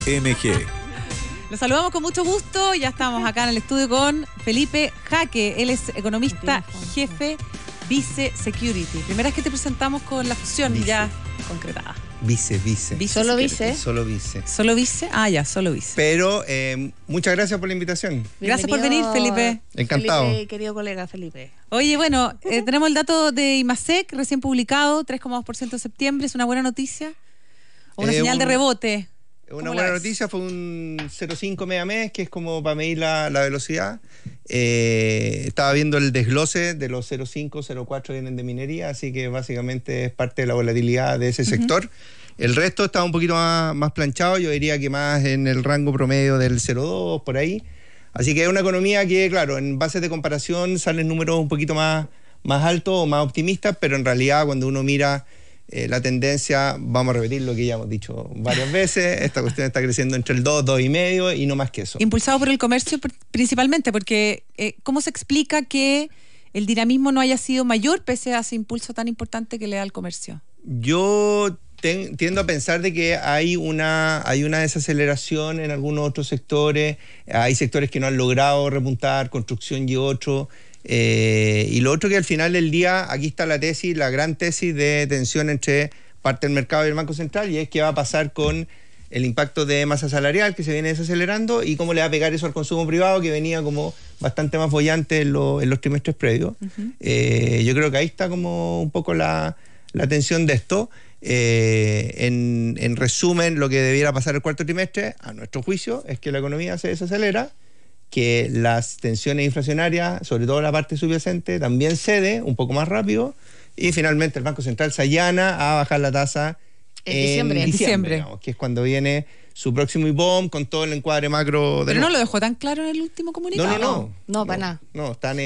MG. Los saludamos con mucho gusto. Ya estamos acá en el estudio con Felipe Jaque. Él es economista jefe Vice Security. Primera vez que te presentamos con la fusión ya concretada. Vice. ¿Solo Vice? Solo Vice. ¿Solo Vice? Ah, ya, solo Vice. Pero muchas gracias por la invitación. Gracias por venir, Felipe. Encantado. Felipe, querido colega Felipe. Oye, bueno, tenemos el dato de IMASEC recién publicado, 3,2% de septiembre. ¿Es una buena noticia? ¿O una señal de rebote? Una buena noticia, fue un 0,5 mes, que es como para medir la velocidad. Estaba viendo el desglose de los 0,5, 0,4 vienen de minería, así que básicamente es parte de la volatilidad de ese sector. El resto está un poquito más planchado, yo diría que más en el rango promedio del 0,2, por ahí. Así que es una economía que, claro, en bases de comparación salen números un poquito más altos o más optimistas, pero en realidad cuando uno mira la tendencia, vamos a repetir lo que ya hemos dicho varias veces, esta cuestión está creciendo entre el 2, 2,5 y no más que eso. Impulsado por el comercio principalmente, porque ¿cómo se explica que el dinamismo no haya sido mayor pese a ese impulso tan importante que le da al comercio? Yo tiendo a pensar de que hay una desaceleración en algunos otros sectores, hay sectores que no han logrado repuntar, construcción y otro. Y lo otro que al final del día, aquí está la tesis, la gran tesis de tensión entre parte del mercado y el Banco Central, y es qué va a pasar con el impacto de masa salarial que se viene desacelerando y cómo le va a pegar eso al consumo privado que venía como bastante más bollante en los trimestres previos. Yo creo que ahí está como un poco la tensión de esto. En resumen, lo que debiera pasar el cuarto trimestre, a nuestro juicio, es que la economía se desacelera, que las tensiones inflacionarias, sobre todo la parte subyacente, también cede un poco más rápido y finalmente el Banco Central se allana a bajar la tasa en diciembre. Digamos, que es cuando viene su próximo IPOM con todo el encuadre macro. Pero no lo dejó tan claro en el último comunicado. No, para nada. No, están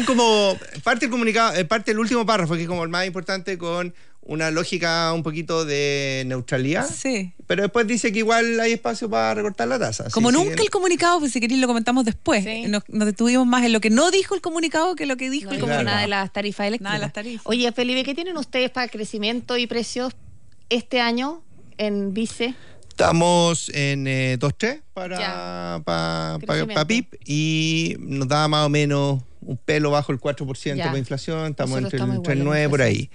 como parte del comunicado, parte del último párrafo, que es como el más importante, con una lógica un poquito de neutralidad. Sí. Pero después dice que igual hay espacio para recortar la tasa. Como nunca el comunicado, pues si queréis lo comentamos después. Sí. Nos detuvimos más en lo que no dijo el comunicado que lo que dijo el comunicado. Nada de las tarifas eléctricas. Nada de las tarifas. Oye, Felipe, ¿qué tienen ustedes para crecimiento y precios este año en Vice? Estamos en 2,3 para PIB y nos da más o menos un pelo bajo el 4% para inflación. Estamos entre el 3,9 por ahí.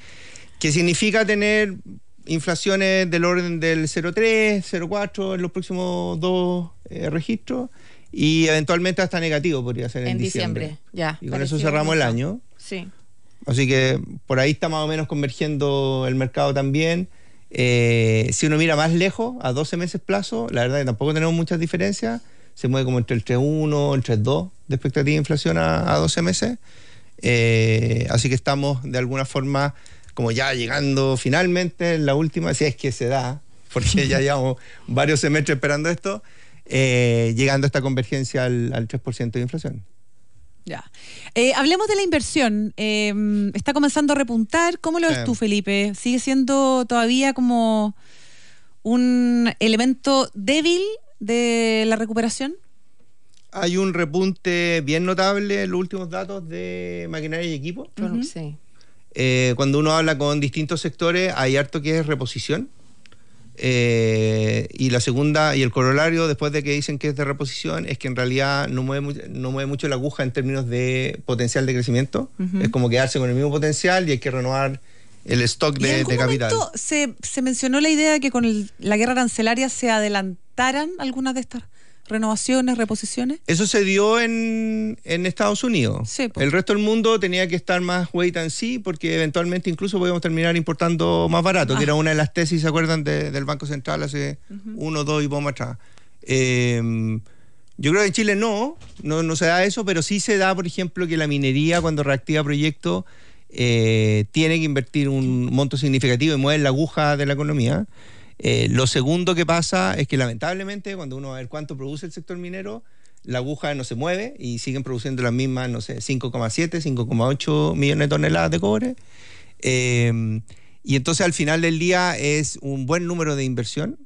¿Qué significa tener inflaciones del orden del 0,3, 0,4 en los próximos dos registros? Y eventualmente hasta negativo podría ser en diciembre. Ya. Y con eso cerramos el año. Sí. Así que por ahí está más o menos convergiendo el mercado también. Si uno mira más lejos, a 12 meses plazo, la verdad que tampoco tenemos muchas diferencias. Se mueve como entre el 3,1, el 3,2 de expectativa de inflación a 12 meses. Así que estamos de alguna forma como ya llegando finalmente en la última, si es que se da, porque ya llevamos varios semestres esperando esto, llegando a esta convergencia al 3% de inflación. Ya. Hablemos de la inversión. Está comenzando a repuntar. ¿Cómo lo ves tú, Felipe? ¿Sigue siendo todavía como un elemento débil de la recuperación? Hay un repunte bien notable en los últimos datos de maquinaria y equipo. Sí. Cuando uno habla con distintos sectores, hay harto que es reposición. Y la segunda, y el corolario, después de que dicen que es de reposición, es que en realidad no mueve mucho la aguja en términos de potencial de crecimiento. Es como quedarse con el mismo potencial y hay que renovar el stock de capital. ¿En algún momento se mencionó la idea de que con la guerra arancelaria se adelantaran algunas de estas renovaciones, reposiciones? Eso se dio en Estados Unidos. Sí, pues. El resto del mundo tenía que estar más wait and see, porque eventualmente incluso podíamos terminar importando más barato, que era una de las tesis, ¿se acuerdan? Del Banco Central hace 1, 2 y poco más atrás. Yo creo que en Chile no se da eso, pero sí se da, por ejemplo, que la minería, cuando reactiva proyectos, tiene que invertir un monto significativo y mueve la aguja de la economía. Lo segundo que pasa es que lamentablemente cuando uno va a ver cuánto produce el sector minero, la aguja no se mueve y siguen produciendo las mismas, 5,7, 5,8 millones de toneladas de cobre. Y entonces al final del día es un buen número de inversión,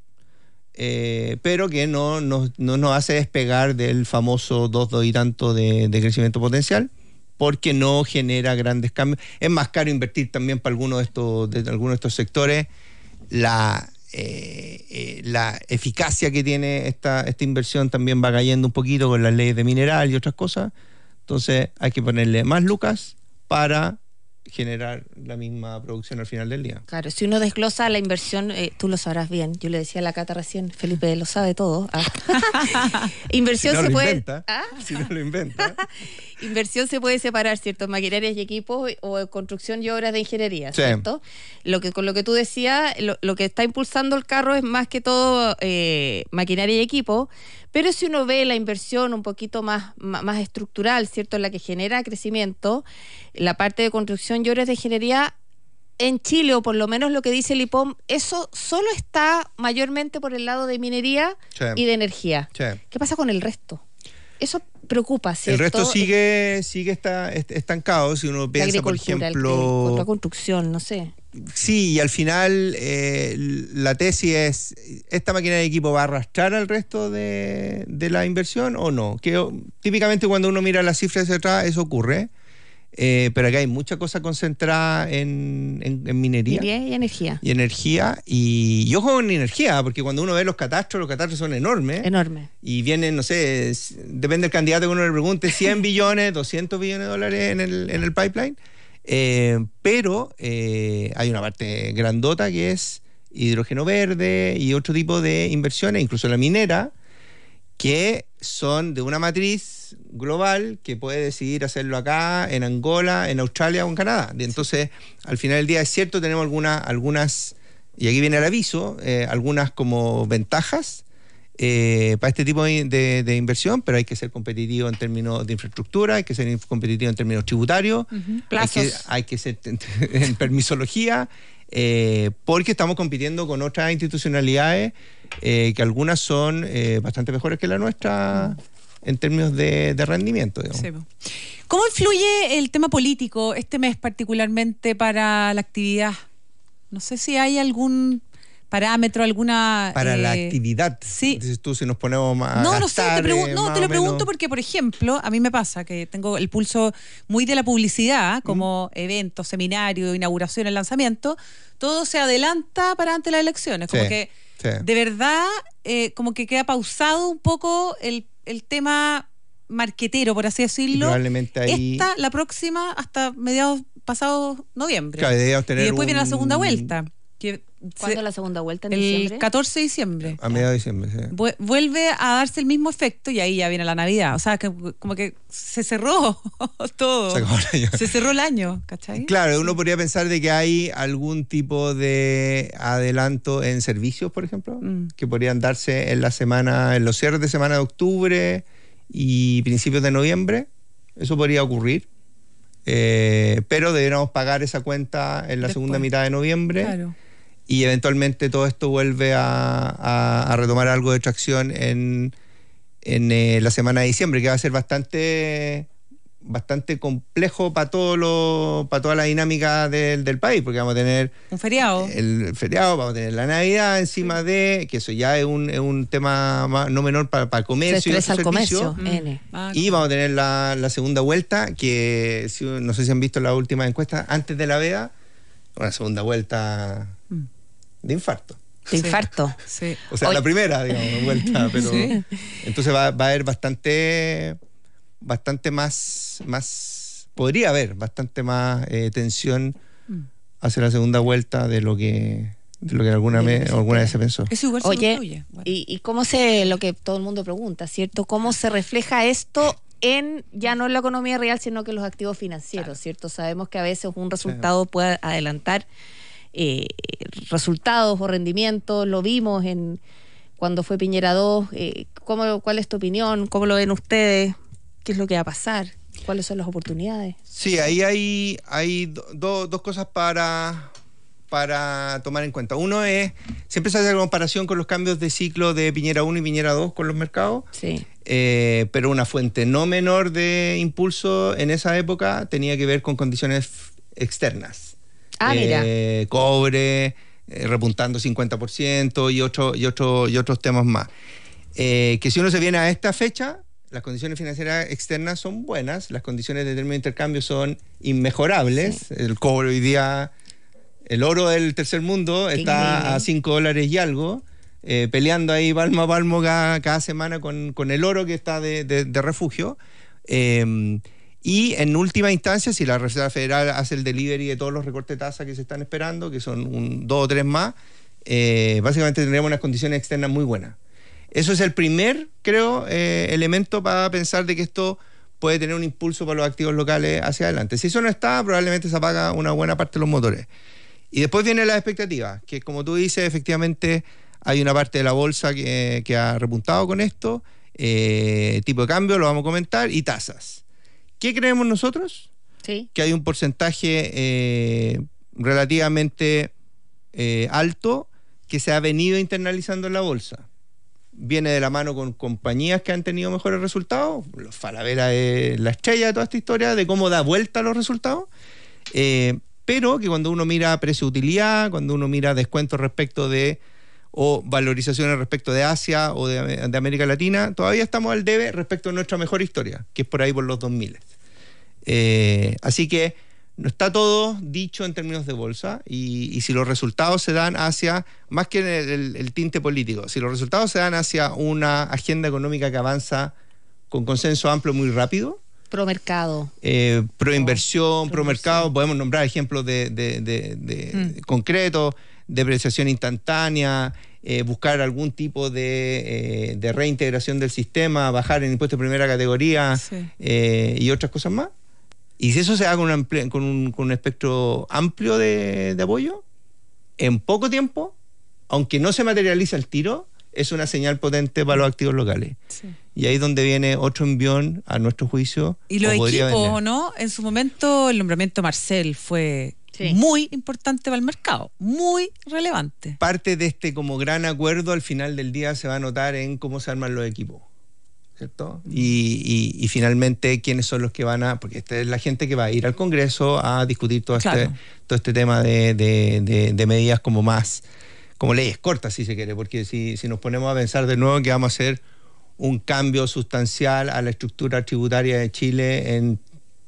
pero que no nos hace despegar del famoso 2 y tanto de crecimiento potencial, porque no genera grandes cambios. Es más caro invertir también para algunos de estos sectores. la eficacia que tiene esta inversión también va cayendo un poquito con las leyes de mineral y otras cosas. Entonces hay que ponerle más lucas para generar la misma producción al final del día. Claro, si uno desglosa la inversión, tú lo sabrás bien. Yo le decía a la Cata recién, Felipe lo sabe todo. Inversión si no se lo puede... inventa, si no lo inventa. Inversión se puede separar, ¿cierto? Maquinarias y equipos o construcción y obras de ingeniería, ¿cierto? Sí. Con lo que tú decías, lo que está impulsando el carro es más que todo maquinaria y equipo, pero si uno ve la inversión un poquito más estructural, ¿cierto? La que genera crecimiento, la parte de construcción y obras de ingeniería en Chile, o por lo menos lo que dice el IPOM, eso solo está mayormente por el lado de minería y de energía. Sí. ¿Qué pasa con el resto? Eso preocupa, ¿cierto? El resto sigue estancado. Si uno piensa, por ejemplo... la construcción, no sé. Sí, y al final la tesis es, ¿esta máquina de equipo va a arrastrar al resto de la inversión o no? Que típicamente cuando uno mira las cifras hacia atrás, eso ocurre. Pero acá hay mucha cosa concentrada en minería. Minería y energía. Y ojo con energía, porque cuando uno ve los catastros son enormes. Enorme. Y vienen, no sé, depende del candidato que uno le pregunte, 100 billones, 200 billones de dólares en el pipeline. Pero hay una parte grandota que es hidrógeno verde y otro tipo de inversiones, incluso la minera, que son de una matriz global que puede decidir hacerlo acá, en Angola, en Australia o en Canadá. Entonces, al final del día es cierto, tenemos algunas, y aquí viene el aviso, algunas como ventajas para este tipo de inversión, pero hay que ser competitivo en términos de infraestructura, hay que ser competitivo en términos tributarios, plazos. Hay que ser en permisología, porque estamos compitiendo con otras institucionalidades que algunas son bastante mejores que la nuestra en términos de rendimiento, digamos. Sí. ¿Cómo influye el tema político este mes particularmente para la actividad? No sé si hay algún parámetro, alguna... Para la actividad. Sí. Dices tú, si nos ponemos más No, a no sé, gastar, te lo pregunto porque, por ejemplo, a mí me pasa que tengo el pulso muy de la publicidad, como eventos, seminarios, inauguraciones, lanzamiento, todo se adelanta para antes de las elecciones, como que de verdad como que queda pausado un poco el tema marquetero, por así decirlo. Y probablemente ahí... la próxima, hasta mediados pasados noviembre. Claro, y después viene la segunda vuelta. ¿Cuándo la segunda vuelta? ¿En diciembre? El 14 de diciembre. A mediados de diciembre, sí. Vuelve a darse el mismo efecto y ahí ya viene la Navidad. O sea, que como que se cerró todo. Se cerró el año, ¿cachai? Claro, uno podría pensar de que hay algún tipo de adelanto en servicios, por ejemplo, que podrían darse en los cierres de semana de octubre y principios de noviembre. Eso podría ocurrir. Pero deberíamos pagar esa cuenta en la segunda mitad de noviembre. Claro. Y eventualmente todo esto vuelve a retomar algo de tracción en la semana de diciembre, que va a ser bastante complejo para toda la dinámica del país, porque vamos a tener un feriado. El feriado, vamos a tener la Navidad encima de, que eso ya es un tema no menor para el comercio. Se estresa el comercio. Y vamos a tener la segunda vuelta, que no sé si han visto la última encuesta, antes de la veda, una segunda vuelta de infarto. De infarto. Sí. O sea, la primera, digamos, vuelta, pero sí. Entonces va a haber bastante más, podría haber bastante más tensión hacia la segunda vuelta de lo que alguna vez se pensó. Eso igual se influye. Bueno. ¿Y cómo lo que todo el mundo pregunta, ¿cierto? ¿Cómo se refleja esto ya no en la economía real, sino que en los activos financieros, claro, ¿cierto? Sabemos que a veces un resultado puede adelantar resultados o rendimientos, lo vimos cuando fue Piñera 2, ¿cuál es tu opinión? ¿Cómo lo ven ustedes? ¿Qué es lo que va a pasar? ¿Cuáles son las oportunidades? Sí, ahí hay dos cosas para tomar en cuenta. Uno es, siempre se hace la comparación con los cambios de ciclo de Piñera 1 y Piñera 2 con los mercados, sí. Pero una fuente no menor de impulso en esa época tenía que ver con condiciones externas. Mira. Cobre, repuntando 50% y otros temas más. Que si uno se viene a esta fecha, las condiciones financieras externas son buenas, las condiciones de término de intercambio son inmejorables. Sí. El cobre hoy día El oro del tercer mundo está a $5 y algo, peleando ahí palmo a palmo cada semana con el oro que está de refugio. Y en última instancia, si la Reserva Federal hace el delivery de todos los recortes de tasa que se están esperando, que son 2 o 3 más, básicamente tendremos unas condiciones externas muy buenas. Eso es el primer, creo, elemento para pensar de que esto puede tener un impulso para los activos locales hacia adelante. Si eso no está, probablemente se apaga una buena parte de los motores. Y después vienen las expectativas, que como tú dices, efectivamente hay una parte de la bolsa que ha repuntado con esto, tipo de cambio, lo vamos a comentar, y tasas. ¿Qué creemos nosotros? Sí. Que hay un porcentaje relativamente alto que se ha venido internalizando en la bolsa. Viene de la mano con compañías que han tenido mejores resultados. Falabella es la estrella de toda esta historia, de cómo da vuelta a los resultados. Pero que cuando uno mira precio-utilidad, cuando uno mira descuentos respecto de, o valorizaciones respecto de Asia o de América Latina, todavía estamos al debe respecto a nuestra mejor historia, que es por ahí por los 2000. Así que no está todo dicho en términos de bolsa, y si los resultados se dan hacia, más que el tinte político, si los resultados se dan hacia una agenda económica que avanza con consenso amplio muy rápido, pro mercado, pro inversión, pro mercado, podemos nombrar ejemplos de concretos, depreciación instantánea, buscar algún tipo de reintegración del sistema, bajar el impuesto de primera categoría, y otras cosas más. Y si eso se da con un espectro amplio de apoyo, en poco tiempo, aunque no se materializa el tiro, es una señal potente para los activos locales. Sí. Y ahí es donde viene otro envión, a nuestro juicio. Y los equipos, ¿no? En su momento, el nombramiento de Marcel fue muy importante para el mercado, muy relevante. Parte de este como gran acuerdo al final del día se va a notar en cómo se arman los equipos, ¿cierto? Y finalmente, ¿quiénes son los que van a...? Porque esta es la gente que va a ir al Congreso a discutir todo este tema de medidas como más... como leyes cortas, si se quiere, porque si nos ponemos a pensar de nuevo que vamos a hacer un cambio sustancial a la estructura tributaria de Chile en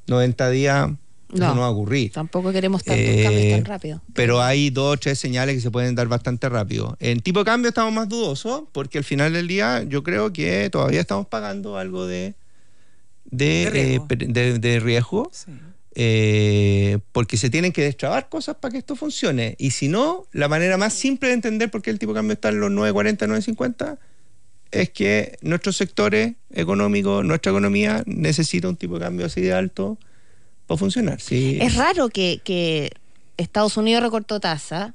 90 días, eso no va a ocurrir. Tampoco queremos tantos cambios tan rápido. Pero hay 2 o 3 señales que se pueden dar bastante rápido. En tipo de cambio estamos más dudosos, porque al final del día yo creo que todavía estamos pagando algo de riesgo. Sí. Porque se tienen que destrabar cosas para que esto funcione, y si no, la manera más simple de entender por qué el tipo de cambio está en los 9.40, 9.50 es que nuestros sectores económicos, nuestra economía necesita un tipo de cambio así de alto para funcionar. Sí. Es raro que Estados Unidos recortó tasa,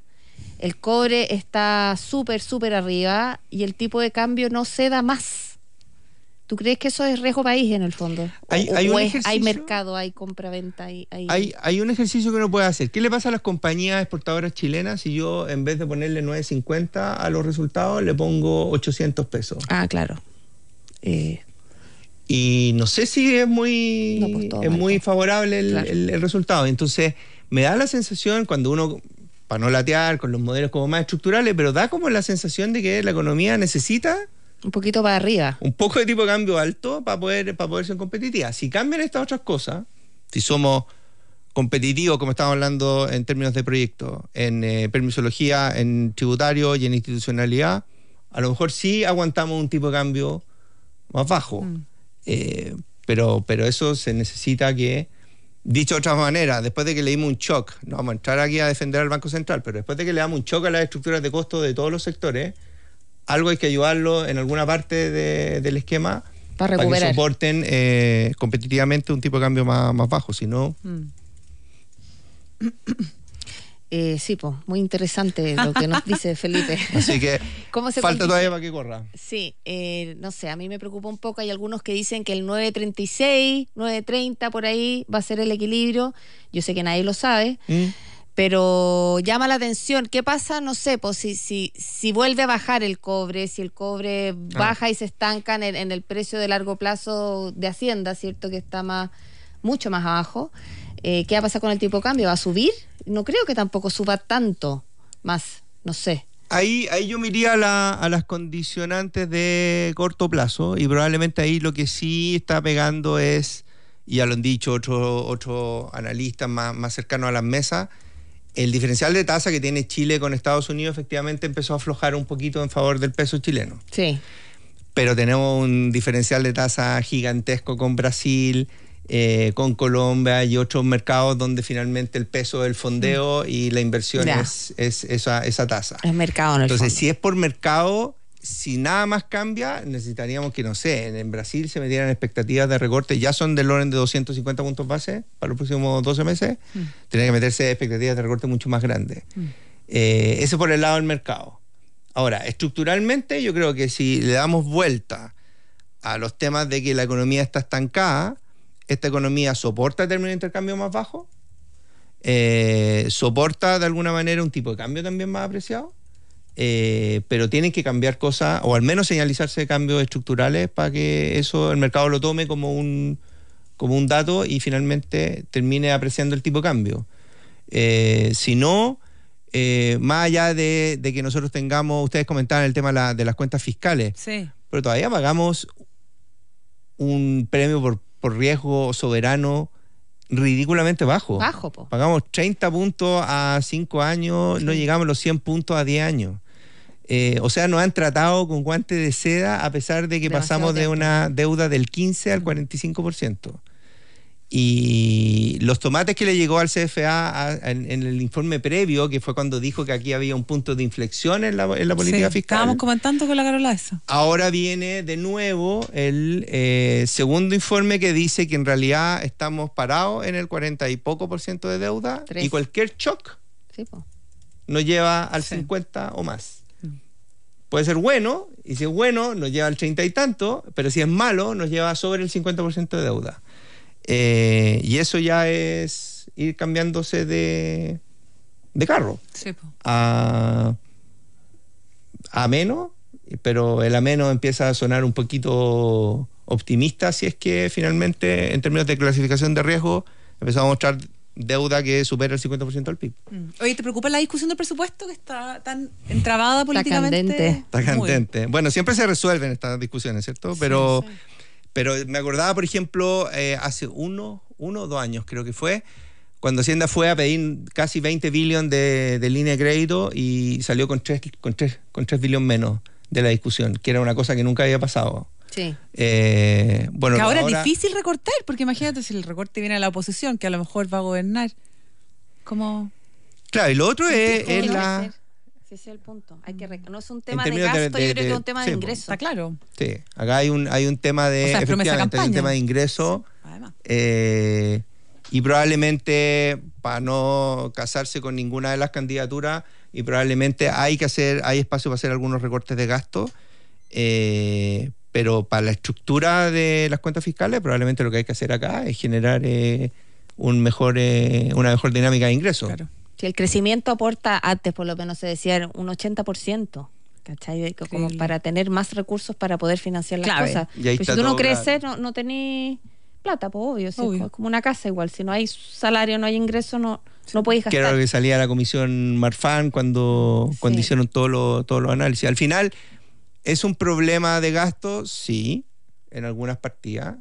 el cobre está súper arriba y el tipo de cambio no se da más. ¿Tú crees que eso es riesgo país en el fondo? ¿Hay mercado, hay compra-venta? Hay un ejercicio que uno puede hacer. ¿Qué le pasa a las compañías exportadoras chilenas si yo, en vez de ponerle 9.50 a los resultados, le pongo 800 pesos? Ah, claro. Y no sé si es muy favorable el resultado. Entonces, me da la sensación, cuando uno, para no latear con los modelos como más estructurales, pero da como la sensación de que la economía necesita... un poquito para arriba. Un poco de tipo de cambio alto para poder ser competitiva. Si cambian estas otras cosas, si somos competitivos, como estamos hablando en términos de proyectos, en permisología, en tributario y en institucionalidad, a lo mejor sí aguantamos un tipo de cambio más bajo. Pero eso se necesita que, dicho de otra manera, después de que le dimos un shock, no vamos a entrar aquí a defender al Banco Central, pero después de que le damos un shock a las estructuras de costo de todos los sectores, algo hay que ayudarlo en alguna parte del esquema para que soporten competitivamente un tipo de cambio más bajo, si no... Sí, pues, muy interesante lo que nos dice Felipe. Así que falta todavía para que corra. Sí, no sé, a mí me preocupa un poco. Hay algunos que dicen que el 9.36, 9.30 por ahí va a ser el equilibrio. Yo sé que nadie lo sabe. Pero llama la atención. ¿Qué pasa? No sé, pues si vuelve a bajar el cobre, si el cobre baja y se estanca en el precio de largo plazo de Hacienda, ¿cierto? Que está mucho más abajo. ¿Qué va a pasar con el tipo de cambio? ¿Va a subir? No creo que tampoco suba tanto más, no sé. Ahí yo me iría a las condicionantes de corto plazo, y probablemente ahí lo que sí está pegando es, y ya lo han dicho otros analistas más cercanos a las mesas, el diferencial de tasa que tiene Chile con Estados Unidos efectivamente empezó a aflojar un poquito en favor del peso chileno. Sí. Pero tenemos un diferencial de tasa gigantesco con Brasil, con Colombia y otros mercados donde finalmente el peso del fondeo y la inversión es esa tasa. Es mercado en el Entonces, fondo. si es por mercado, si nada más cambia, necesitaríamos que, no sé, en Brasil se metieran expectativas de recorte, ya son del orden de 250 puntos base para los próximos 12 meses, tienen que meterse expectativas de recorte mucho más grandes. Eso por el lado del mercado. Ahora, estructuralmente yo creo que si le damos vuelta a los temas de que la economía está estancada, esta economía soporta términos de intercambio más bajos, soporta de alguna manera un tipo de cambio también más apreciado, pero tienen que cambiar cosas, o al menos señalizarse cambios estructurales para que eso el mercado lo tome como un dato y finalmente termine apreciando el tipo de cambio. Si no, más allá de que nosotros tengamos, ustedes comentaban el tema de las cuentas fiscales, Sí. pero todavía pagamos un premio por riesgo soberano ridículamente bajo. Bajo, po. Pagamos 30 puntos a 5 años, no llegamos a los 100 puntos a 10 años. O sea, nos han tratado con guante de seda a pesar de que Demasiado pasamos de tiempo. una deuda del 15 al 45%. Y los tomates que le llegó al CFA en el informe previo, que fue cuando dijo que aquí había un punto de inflexión en la política fiscal. Estábamos comentando con la Carola eso. Ahora viene de nuevo el segundo informe que dice que en realidad estamos parados en el 40 y poco % de deuda y cualquier shock Sí, po. nos lleva al Sí. 50 o más. Puede ser bueno, y si es bueno nos lleva al 30 y tanto, pero si es malo nos lleva sobre el 50% de deuda. Y eso ya es ir cambiándose de carro Sí, po. a menos, pero el ameno empieza a sonar un poquito optimista si es que finalmente en términos de clasificación de riesgo empezamos a mostrar deuda que supera el 50% del PIB. Oye, ¿te preocupa la discusión del presupuesto que está tan entrabada políticamente? candente. Está candente. Bueno, siempre se resuelven estas discusiones, ¿cierto? Pero me acordaba, por ejemplo, hace uno o 2 años creo que fue, cuando Hacienda fue a pedir casi 20 billones de línea de crédito y salió con 3 billones menos de la discusión, que era una cosa que nunca había pasado. Sí. Bueno, Que ahora es difícil recortar, porque imagínate si el recorte viene a la oposición, que a lo mejor va a gobernar. ¿Cómo? Claro, y lo otro es Tiene que la... ser. Sí, ese es el punto. No es un tema de términos gasto, yo creo que es un tema de sí, ingreso. Está claro. Sí, acá hay un tema de... O sea, es promesa de efectivamente, hay un campaña. tema de ingreso. Además. Y probablemente para no casarse con ninguna de las candidaturas, y probablemente hay espacio para hacer algunos recortes de gasto, pero para la estructura de las cuentas fiscales probablemente lo que hay que hacer acá es generar una mejor dinámica de ingresos. Claro. Si el crecimiento aporta, antes por lo menos se decía un 80%, ¿cachai? Como para tener más recursos para poder financiar las Clave. cosas. Y ahí Pero está si tú no todo creces, no tenés plata, pues obvio. Obvio. Es como una casa igual. Si no hay salario, no hay ingreso, no podéis Que era gastar. lo que salía la comisión Marfan cuando hicieron todos los análisis. Al final, ¿es un problema de gasto? Sí, en algunas partidas.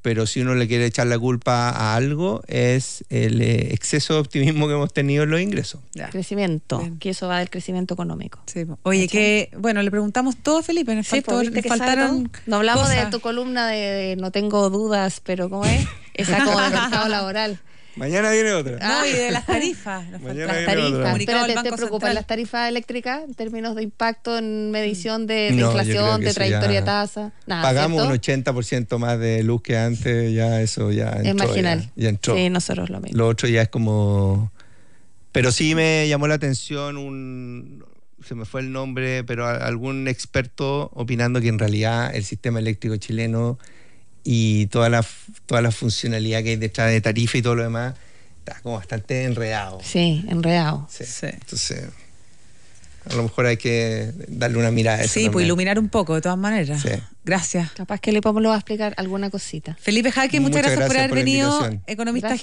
Pero si uno le quiere echar la culpa a algo, es el exceso de optimismo que hemos tenido en los ingresos. Ya. Crecimiento, Bien. que eso va del crecimiento económico. Sí, po. Oye, que bueno, le preguntamos todo a Felipe, nos Sí, pues, viste que sabe faltaron todo. No hablamos cosas. de tu columna de no tengo dudas, pero ¿cómo es? Esa como de mercado laboral. Mañana viene otra. No, y de las tarifas. Nos Mañana falta- viene Tarifas. otra. Comunicado Pero del ¿te Banco preocupan Central. las tarifas eléctricas en términos de impacto en medición de No, yo creo inflación, que de eso trayectoria ya- de tasa? Nada, Pagamos ¿cierto? un 80% más de luz que antes, ya eso ya entró. Es marginal. Ya entró. Sí, nosotros lo mismo. Lo otro ya es como... Pero sí me llamó la atención se me fue el nombre, pero algún experto opinando que en realidad el sistema eléctrico chileno y toda la funcionalidad que hay detrás de tarifa y todo lo demás está como bastante enredado. Sí, enredado. Sí. Sí. Entonces, a lo mejor hay que darle una mirada a eso. Sí, pues también. iluminar un poco, de todas maneras. Sí. Gracias. Capaz que le podemos explicar alguna cosita. Felipe Jaque, muchas Muchas gracias por gracias haber por la venido, invitación. economista Gracias.